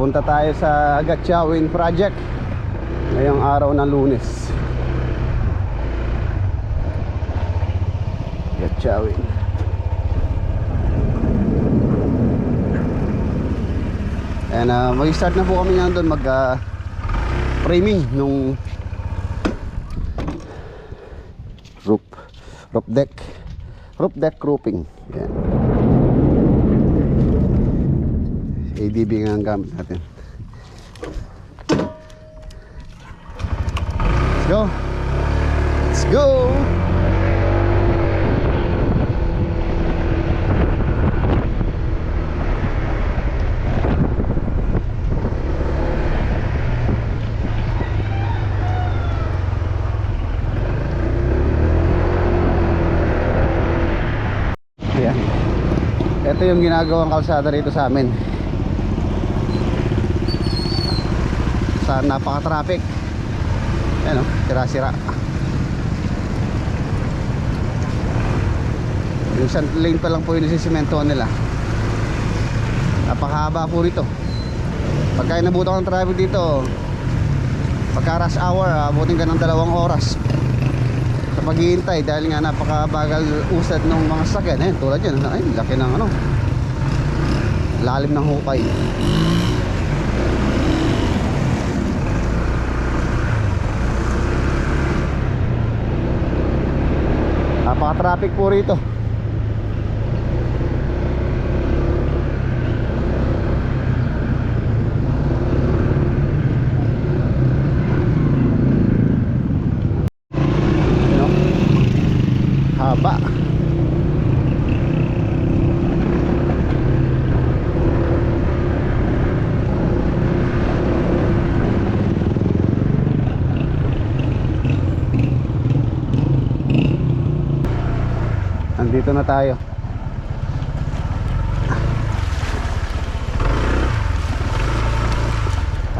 Pupunta tayo sa Gatchawin Project ngayong araw ng Lunes. Gatchawin. And mag-start na po kami nga doon framing nung roof deck roofing. Yan. ADB nga ang gamit natin. Let's go. Ayan. Ito yung ginagawang kalsada rito sa amin. Sa napaka-traffic. Ayan o, sira-sira. Yung isang lane pa lang po yung sisimentohan nila. Napakahaba po rito. Pagka inabutan ng traffic dito, pagka rush hour, abutin ka ng 2 oras sa paghihintay dahil nga napakabagal usad ng mga sakyan. Ayan, tulad yan. Ay, laki ng lalim ng hukay. Napaka-traffic po rito. Haba. Andito na tayo.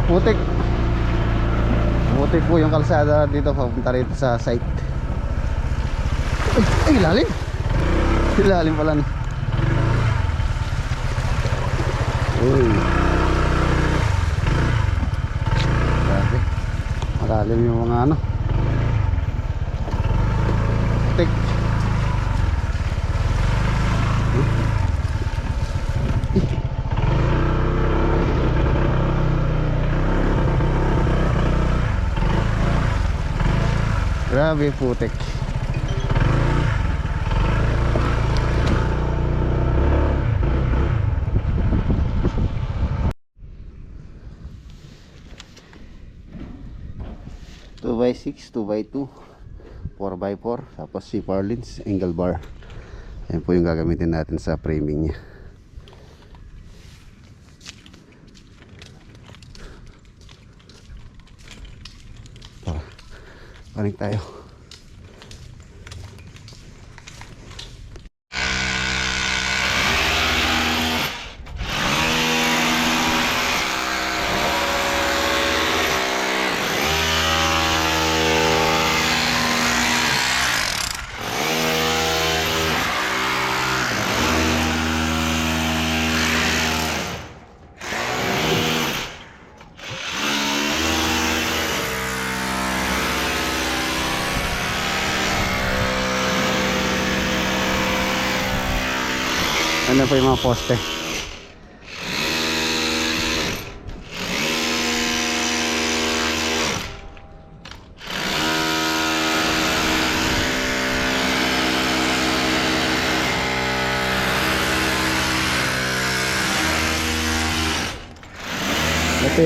Putik po yung kalsada dito papunta rito sa site. Ay, lalim. Lalim pala na. Uy. Grabe. Malalim yung mga putik. Grabe putik. Two by 6, 2 by 2, 4 by 4, tapos si Parlins angle bar. Ayan po yung gagamitin natin sa framing niya. Connect tayo. Ano po yung mga poste. Ito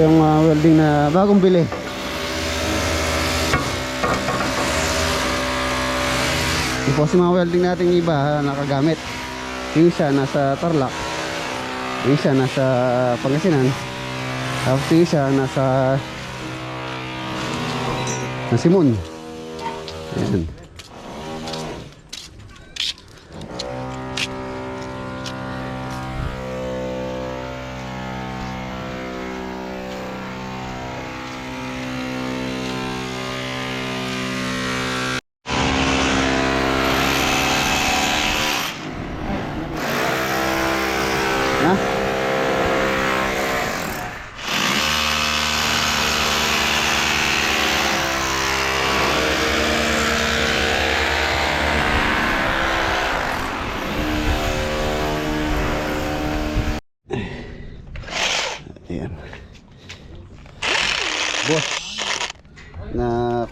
yung welding na bagong bili. Yung po si mga welding natin iba nakagamit. Yung isa nasa Tarlac, yung isa nasa Pangasinan, tapos yung isa nasa Simon. Ayan.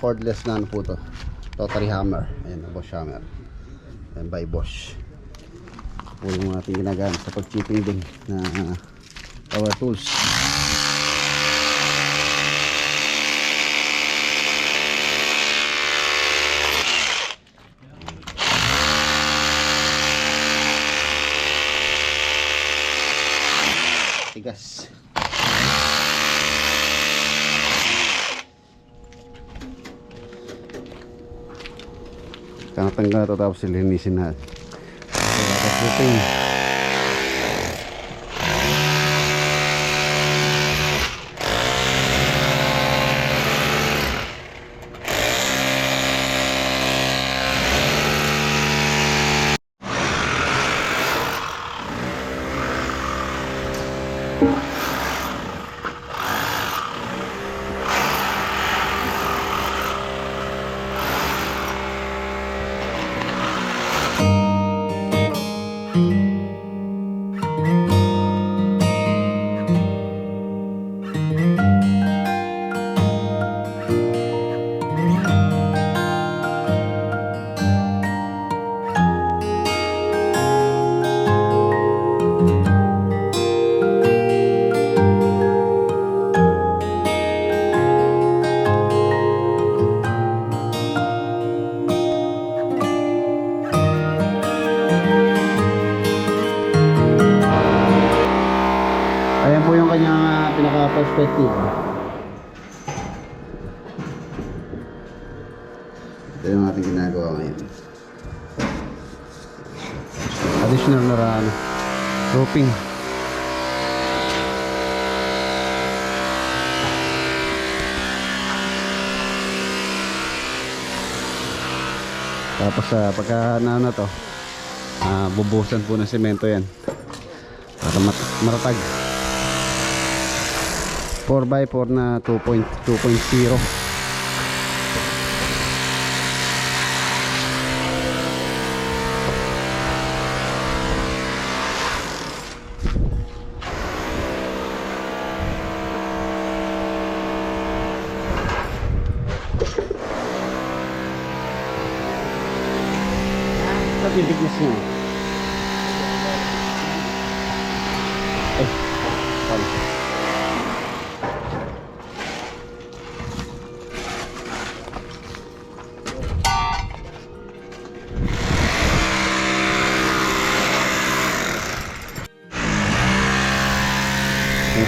cordless na ano po to, rotary hammer. Ayan, Bosch hammer. Ayan, by Bosch. Po yung ating ginagamit sa pag-chipping din na power tools. Tigas. Tinatanggal na ito tapos silinisin na. Tapos routing. Ayan po yung kanyang pinaka-perspective. Ito yung ating ginagawa ngayon. Additional na roping. Tapos pagka na to, bubuhusan po ng semento yan para maratag. 4x4 na 2.0. Sa bibigness niya. Sorry.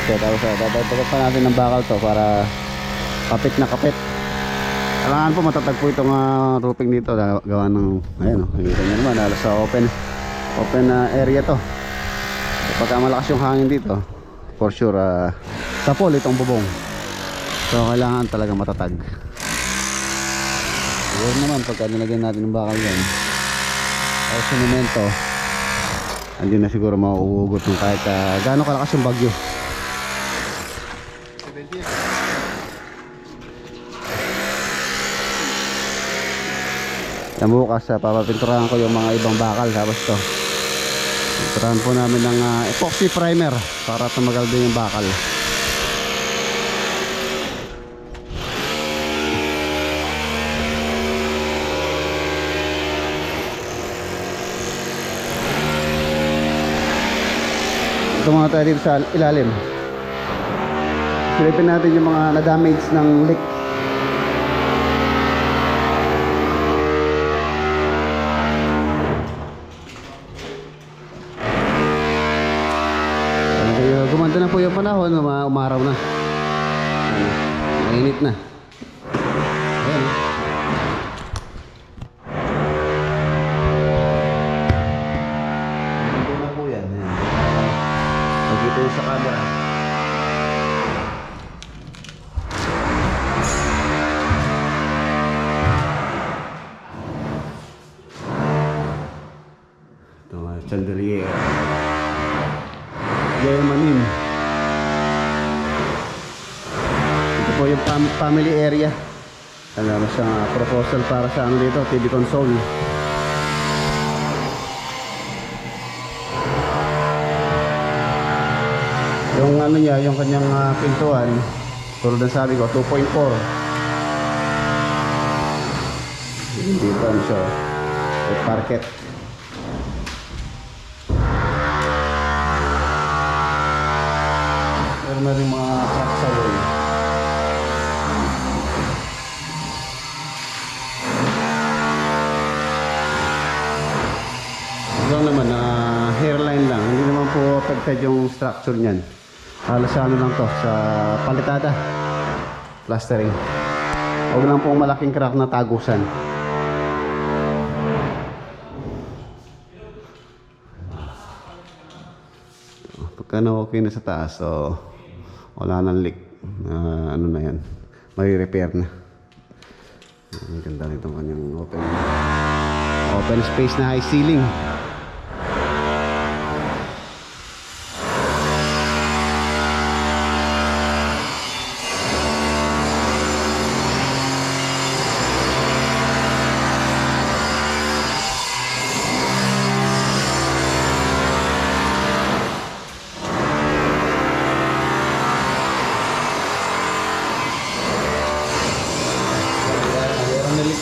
Tapos dadagdagan pa natin ng bakal to para kapit na kapit. Kailangan po matatag po itong roofing dito, gawa ng ayan o, nakikita nyo naman halos sa open area to. Pagka malakas yung hangin dito, for sure tapol itong bubong. So kailangan talaga matatag. Siguro naman pagka nilagyan natin ng bakal yan o semento, hindi na siguro mauugot ng kahit gaano kalakas yung bagyo. Yan bukas papapinturahan ko yung mga ibang bakal. Tapos to pinturahan po namin ng epoxy primer para tumagal din yung bakal. Ito mga tayo dito sa ilalim. Silipin natin yung mga na-damage ng leak. Gumanda na po yung panahon, umaraw na. Mainit na. Ayan. Gumanda na po yan. Pagkita yung sa camera. Ito nga, chandelier. Yayamanin. Ito po yung family area. Alam mo siyang proposal para sa ano dito, TV console. Yung ano niya, yung kanyang pintuan, tulad ng sabi ko, 2.4. Dito ano siya, may parket. Meron na rin mga truck sa way. Lang naman na hairline lang, hindi naman po affected yung structure niyan. Halos sa ano lang to, sa palitada, plastering. Huwag lang pong malaking crack na tagusan. Pagka na okay na sa taas, so wala nang leak, ano na yan, may repair na. Ang ganda nito kanyang open space na high ceiling.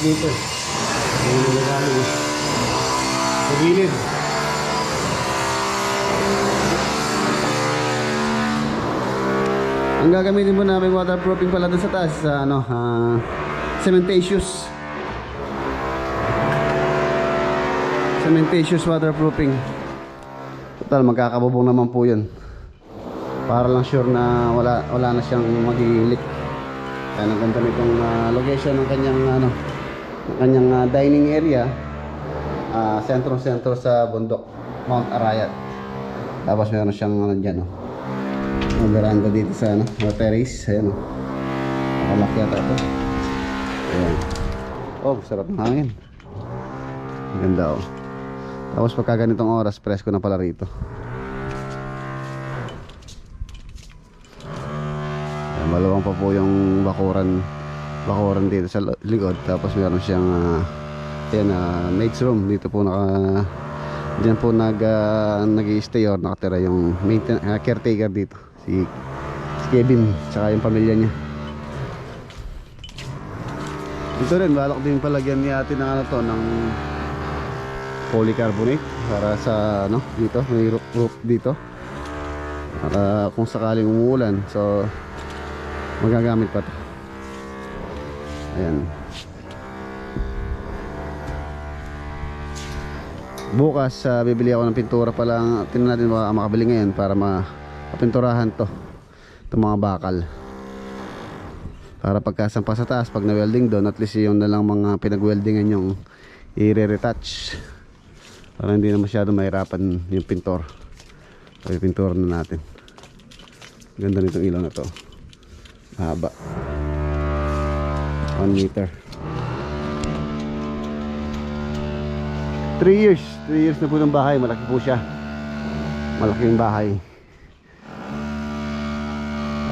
Dito sa gilid. Ang gagamitin mo namin waterproofing pala dun sa taas, sa ano, cementatious waterproofing. Total magkakabubong naman po yun, para lang sure na wala na siyang magiging leak. Kaya ang ganda nitong location ng kanyang dining area, sentro sa bundok Mount Arayat. Tapos meron siyang dyan, ang veranda dito sa terrace. Ayan, nakalaki yata ito. Ayan. Sarap ng hangin. Ang ganda. Tapos pagka ganitong oras, presko na pala rito. Malawang pa po yung bakuran dito sa likod. Tapos meron siyang maid's room dito po. Diyan po nag-i-stay or nakatira yung caretaker dito, si Kevin, tsaka yung pamilya niya. Dito rin balak din palagyan ni ate ng polycarbonate para sa dito may roof dito, kung sakaling umuulan, so magagamit pa to. Ayan. Bukas bibili ako ng pintura pa lang. Tingnan natin baka makabili ngayon para mapinturahan to, itong mga bakal, para pagkasampa sa taas, pag na-welding doon, at least yung na lang mga pinag-weldingan yung i-retouch, para hindi na masyado mahirapan yung pintor. So ipintura na natin. Ganda nitong ilaw na to, haba 1 meter. 3 years na po ng bahay. Malaki po siya, malaking bahay.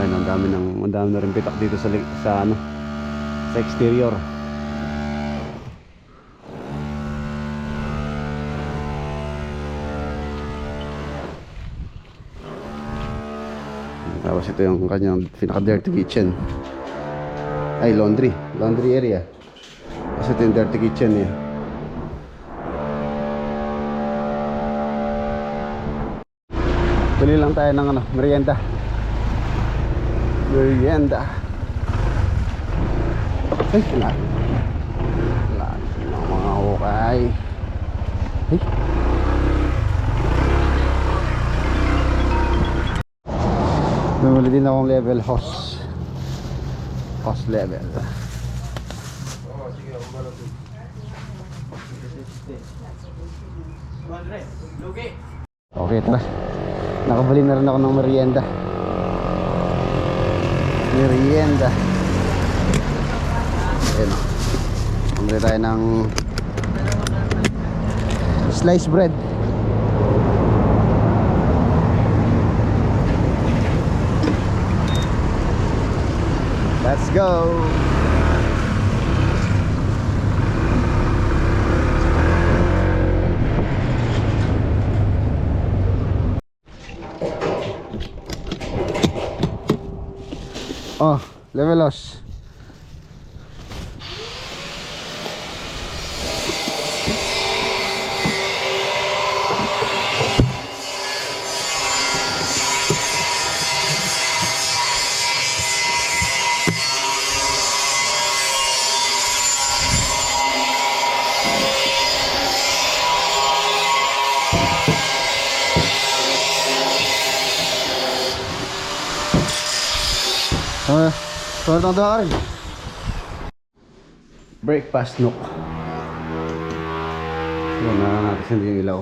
Ayun, ang dami na rin pitak dito sa exterior. Tapos ito yung kanyang pinaka dirty kitchen, ay laundry area. Tapos ito yung dirty kitchen niya. Bili lang tayo ng merienda. Ay, lahat ng mga hukay. Ay, bumili din akong level hose level. Okay, tara. Nakabili na rin ako ng merienda. Ayan, bumili tayo ng sliced bread. Let's go. Levelos. Tumatang ka rin. Breakfast nook. Yun, natin yung ilaw.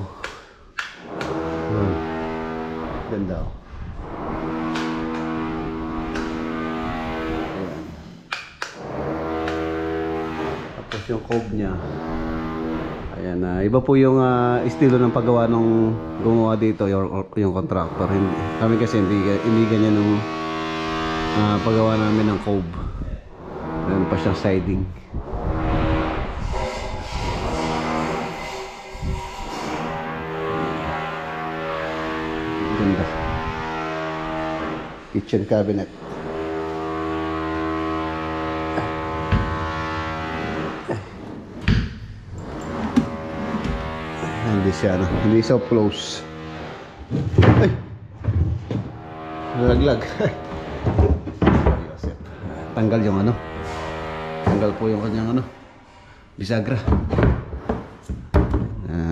Yun. Ganda oh. Ayan. Tapos yung cove niya. Ayan, iba po yung estilo ng paggawa nung gumawa dito, yung contractor. Kami kasi hindi ganyan nung paggawa namin ng cove. Meron pa siyang siding. Ganda. Kitchen cabinet. Hindi siya hindi so close. Ay! Nalaglag. Tanggal yung tanggal po yung kanyang bisagra.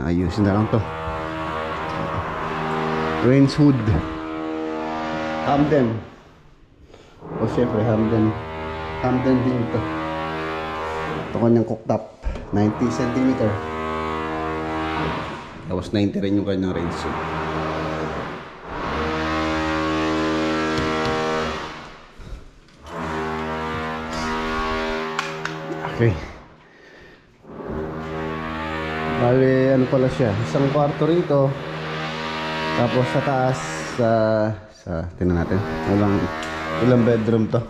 Ayusin na lang to. Rains hood. Hamden. O syempre Hamden din to. Ito kanyang cooktop 90 cm. Tapos 90 rin yung kanyang rains hood. Okay. Bale, pala siya? Isang kwarto rito. Tapos sa taas, tingnan natin. Ilang bedroom to?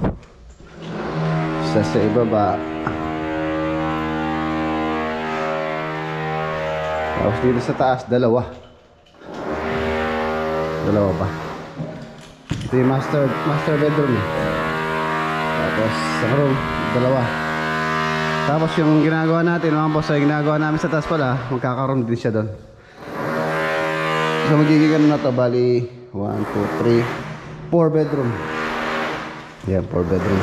Sa ibaba. Tapos dito sa taas, dalawa pa. Ito yung master bedroom. Tapos sa room, dalawa. Tapos yung ginagawa natin, mga boss, yung ginagawa namin sa taas pala, magkakaroon din siya doon. So magiging na to, bali 1, 2, 3, 4 bedroom. Yan, 4 bedroom.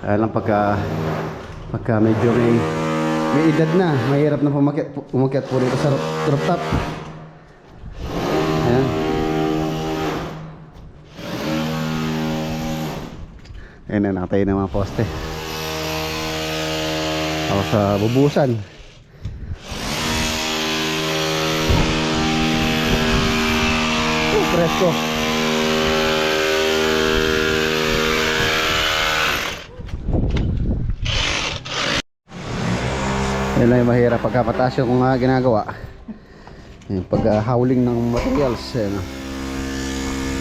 Alam pagka medyo may edad na, mahirap na umakyat po rito sa rooftop. Ayan. Ayan na, nakatayo na mga poste. Ako sa bubusan. Presko. Yan lang yung mahirap pagkapataas yung ginagawa. Yung pag-howling ng materials. Yan,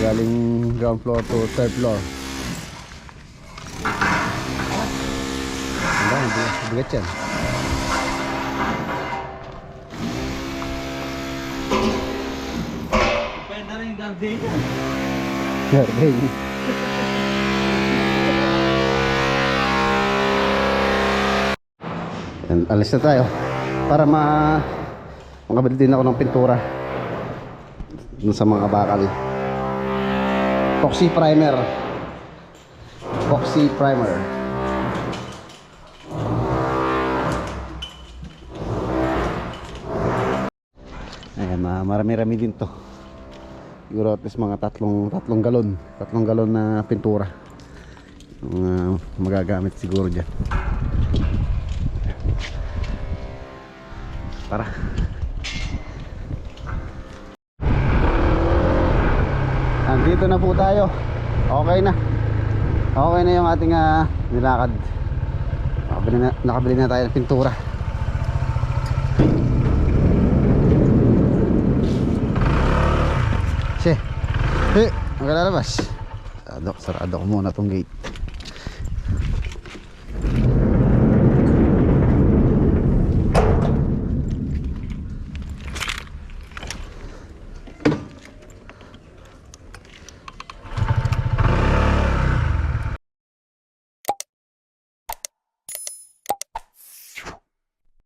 galing ground floor to third floor. Hindi bigat yan. Pwede rin yung garden yan. Garden. Alis na tayo para makabili din ako ng pintura dun sa mga bakal. Epoxy primer. Ayan, marami-rami din to. Siguro at least mga tatlong galon na pintura magagamit siguro dyan. Tara. Andito na po tayo. Okay na yung ating nilakad. Nakabili na tayo ng pintura. Ang kalalabas. Sarado ko muna tong gate.